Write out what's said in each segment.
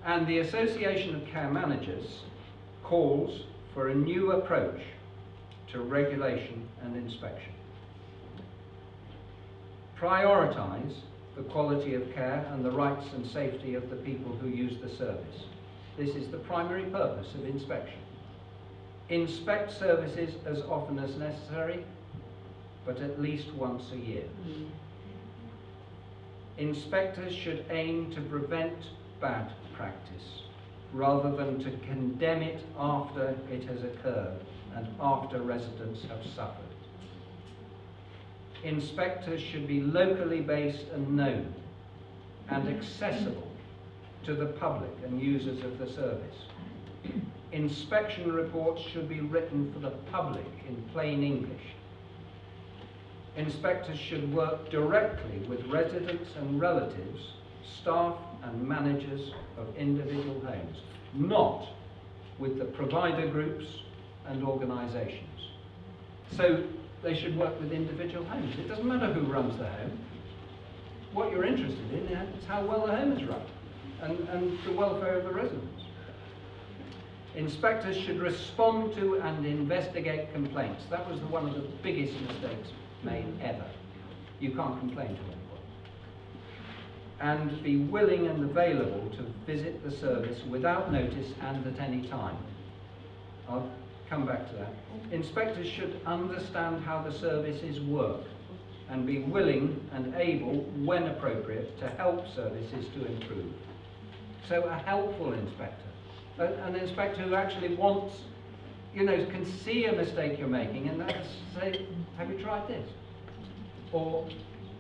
And the Association of Care Managers calls for a new approach to regulation and inspection. Prioritise the quality of care and the rights and safety of the people who use the service. This is the primary purpose of inspection. Inspect services as often as necessary, but at least once a year. Inspectors should aim to prevent bad practice, rather than to condemn it after it has occurred and after residents have suffered. Inspectors should be locally based and known and accessible to the public and users of the service. Inspection reports should be written for the public in plain English. Inspectors should work directly with residents and relatives, staff and managers of individual homes, not with the provider groups and organisations. So they should work with individual homes. It doesn't matter who runs the home. What you're interested in is how well the home is run and the welfare of the residents. Inspectors should respond to and investigate complaints. That was one of the biggest mistakes made ever. You can't complain to anybody. And be willing and available to visit the service without notice and at any time. I'll come back to that. Inspectors should understand how the services work and be willing and able, when appropriate, to help services to improve. So a helpful inspector. An inspector who actually wants, can see a mistake you're making and say, have you tried this? Or,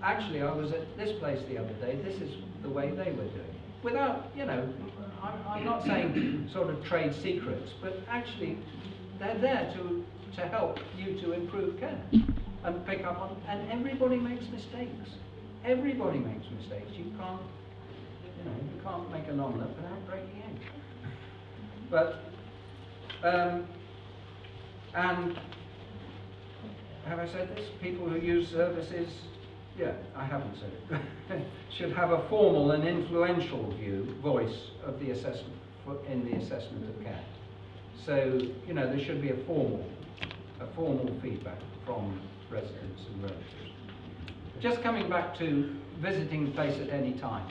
actually, I was at this place the other day, this is the way they were doing it. Without, I'm not saying sort of trade secrets, but actually, they're there to help you to improve care and pick up on, and everybody makes mistakes. Everybody makes mistakes. You can't make an omelette without breaking eggs. But, and have I said this? People who use services, I haven't said it, should have a formal and influential voice of the assessment, in the assessment of care. So, there should be a formal feedback from residents and relatives. Just coming back to visiting the place at any time.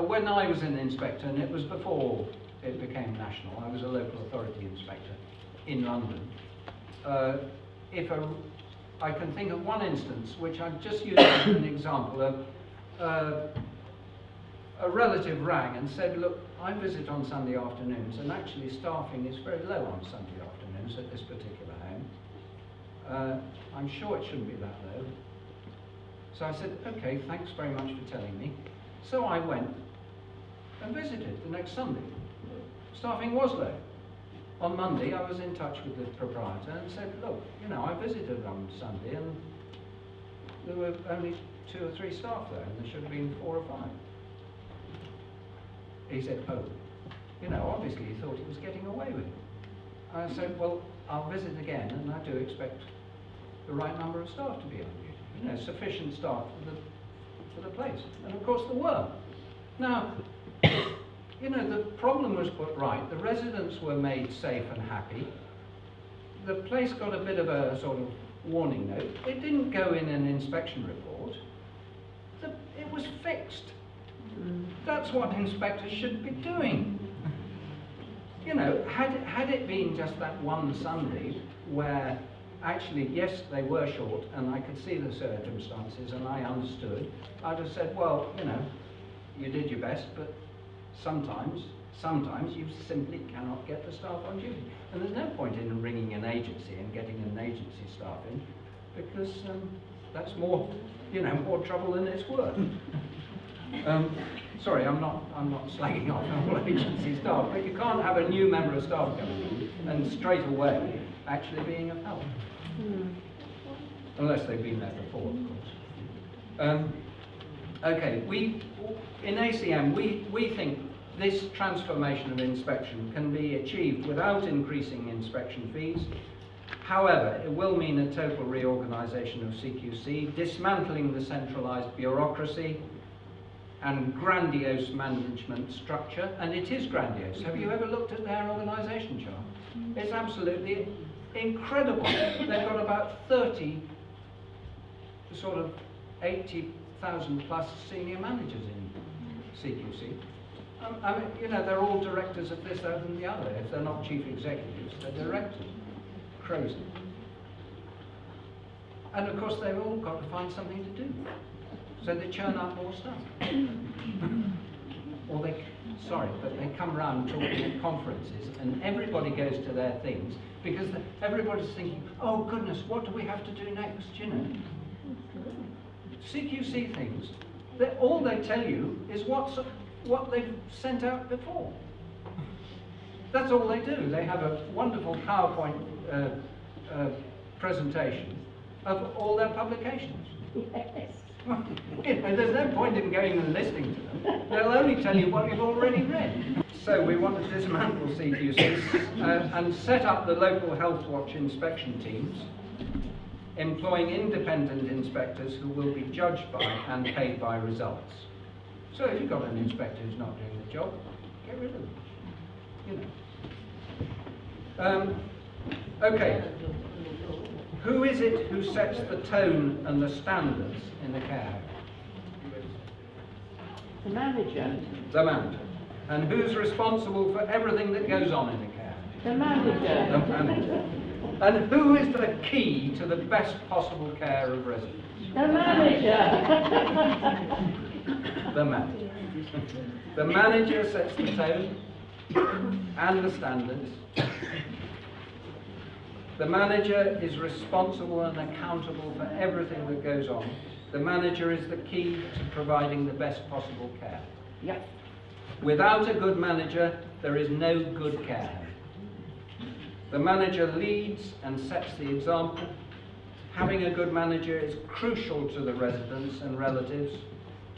When I was an inspector, and it was before it became national, I was a local authority inspector in London. I can think of one instance, which I've just used as an example, a relative rang and said, look, I visit on Sunday afternoons, and actually staffing is very low on Sunday afternoons at this particular home. I'm sure it shouldn't be that low. So I said, okay, thanks very much for telling me. So I went and visited the next Sunday. Staffing was low. On Monday, I was in touch with the proprietor and said, look, I visited on Sunday and there were only 2 or 3 staff there, and there should have been 4 or 5. He said, oh, obviously he thought he was getting away with it. I said, well, I'll visit again, and I do expect the right number of staff to be on duty. Sufficient staff for the place. And of course there were. Now, the problem was put right. The residents were made safe and happy. The place got a bit of a sort of warning note. It didn't go in an inspection report. It was fixed. That's what inspectors should be doing. Had it been just that one Sunday where actually, yes, they were short and I could see the circumstances and I understood, I'd have said, well, you did your best, but sometimes you simply cannot get the staff on duty. And there's no point in ringing an agency and getting an agency staff in, because that's more trouble than it's worth. Sorry, I'm not slagging off all agency staff, but you can't have a new member of staff coming in and straight away actually being of help. Unless they've been there before, of course. Okay, in ACM, we think this transformation of inspection can be achieved without increasing inspection fees. However, it will mean a total reorganisation of CQC, dismantling the centralised bureaucracy, and grandiose management structure, and it is grandiose. Have you ever looked at their organisation chart? It's absolutely incredible. They've got about 30, sort of 80,000 plus senior managers in CQC. I mean, you know, they're all directors of this, that and the other. If they're not chief executives, they're directors. Crazy. And of course they've all got to find something to do. So they churn out more stuff. Or they, sorry, but they come around talking at conferences and everybody goes to their things because everybody's thinking, oh goodness, what do we have to do next, you know? CQC things, all they tell you is what they've sent out before. That's all they do. They have a wonderful PowerPoint presentation of all their publications. Yes. You know, there's no point in going and listening to them. They'll only tell you what you've already read. So we want to dismantle CQC and set up the local Health Watch inspection teams, employing independent inspectors who will be judged by and paid by results. So if you've got an inspector who's not doing the job, get rid of them. You know. Okay. Who is it who sets the tone and the standards in the care home? The manager. The manager. And who's responsible for everything that goes on in the care home? The manager. The manager. And who is the key to the best possible care of residents? The manager. The manager. The manager sets the tone and the standards. The manager is responsible and accountable for everything that goes on. The manager is the key to providing the best possible care. Yep. Without a good manager, there is no good care home. The manager leads and sets the example. Having a good manager is crucial to the residents and relatives,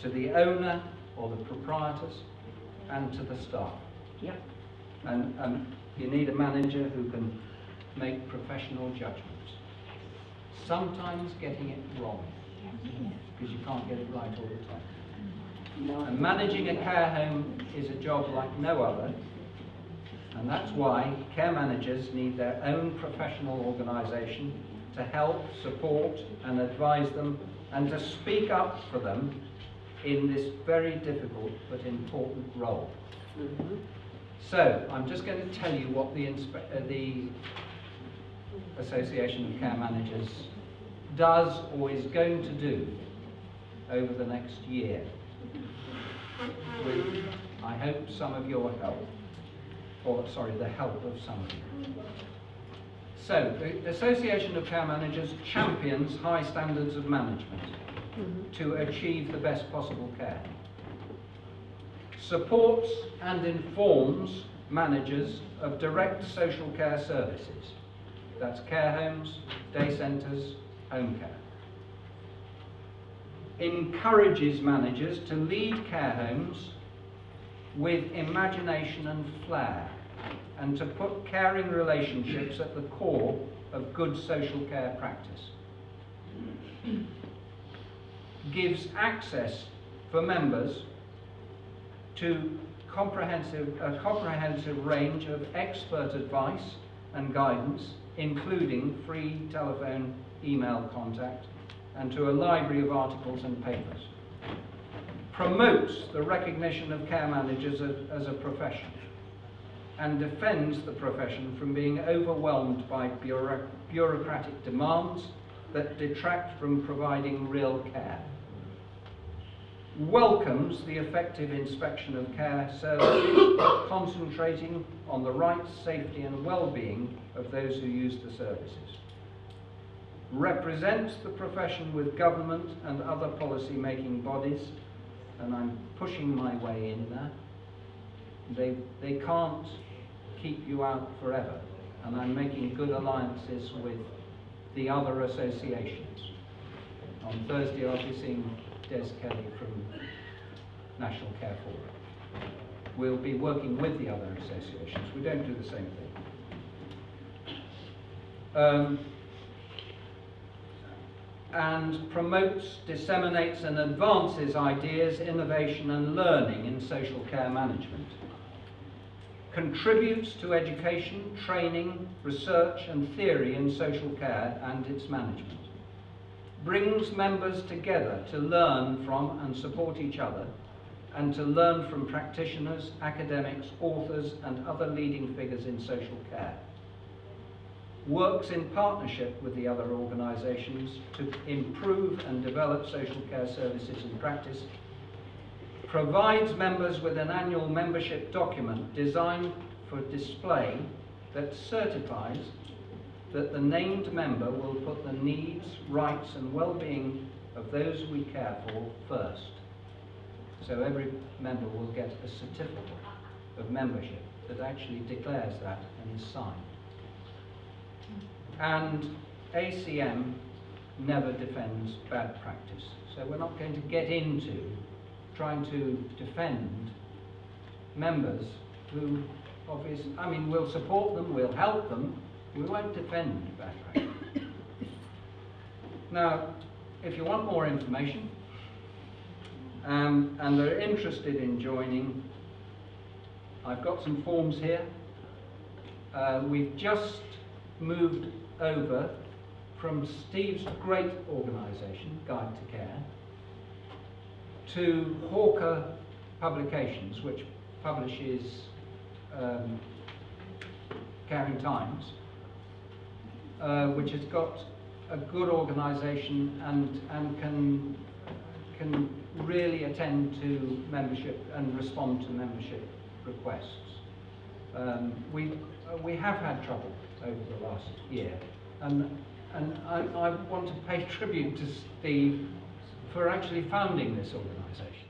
to the owner or the proprietors, and to the staff. Yep. And you need a manager who can make professional judgments. Sometimes getting it wrong, because you can't get it right all the time. No. And managing a care home is a job like no other, and that's why care managers need their own professional organisation to help, support and advise them and to speak up for them in this very difficult but important role. Mm-hmm. So, I'm just going to tell you what the Association of Care Managers does or is going to do over the next year, with, I hope, some of your help, or sorry, the help of some of you. So, the Association of Care Managers champions high standards of management to achieve the best possible care. Supports and informs managers of direct social care services. That's care homes, day centres, home care. Encourages managers to lead care homes with imagination and flair, and to put caring relationships at the core of good social care practice. Gives access for members to a comprehensive range of expert advice and guidance, including free telephone, email contact, and to a library of articles and papers. Promotes the recognition of care managers as a profession, and defends the profession from being overwhelmed by bureaucratic demands that detract from providing real care. Welcomes the effective inspection of care services, concentrating on the rights, safety and well-being of those who use the services. Represents the profession with government and other policy-making bodies, and I'm pushing my way in there. They can't keep you out forever, and I'm making good alliances with the other associations. On Thursday I'll be seeing Des Kelly from National Care Forum. We'll be working with the other associations. We don't do the same thing. and promotes, disseminates and advances ideas, innovation and learning in social care management. Contributes to education, training, research and theory in social care and its management. Brings members together to learn from and support each other, and to learn from practitioners, academics, authors and other leading figures in social care. Works in partnership with the other organisations to improve and develop social care services and practice. Provides members with an annual membership document designed for display that certifies that the named member will put the needs, rights and well-being of those we care for first. So every member will get a certificate of membership that actually declares that and is signed. And ACM never defends bad practice. So we're not going to get into trying to defend members who obviously, I mean, we'll support them, we'll help them, we won't defend bad practice. Now, if you want more information, and are interested in joining, I've got some forms here. We've just moved over from Steve's great organisation, Guide to Care, to Hawker Publications, which publishes Caring Times, which has got a good organisation and can really attend to membership and respond to membership requests. We have had trouble over the last year, and I want to pay tribute to Steve for actually founding this organisation.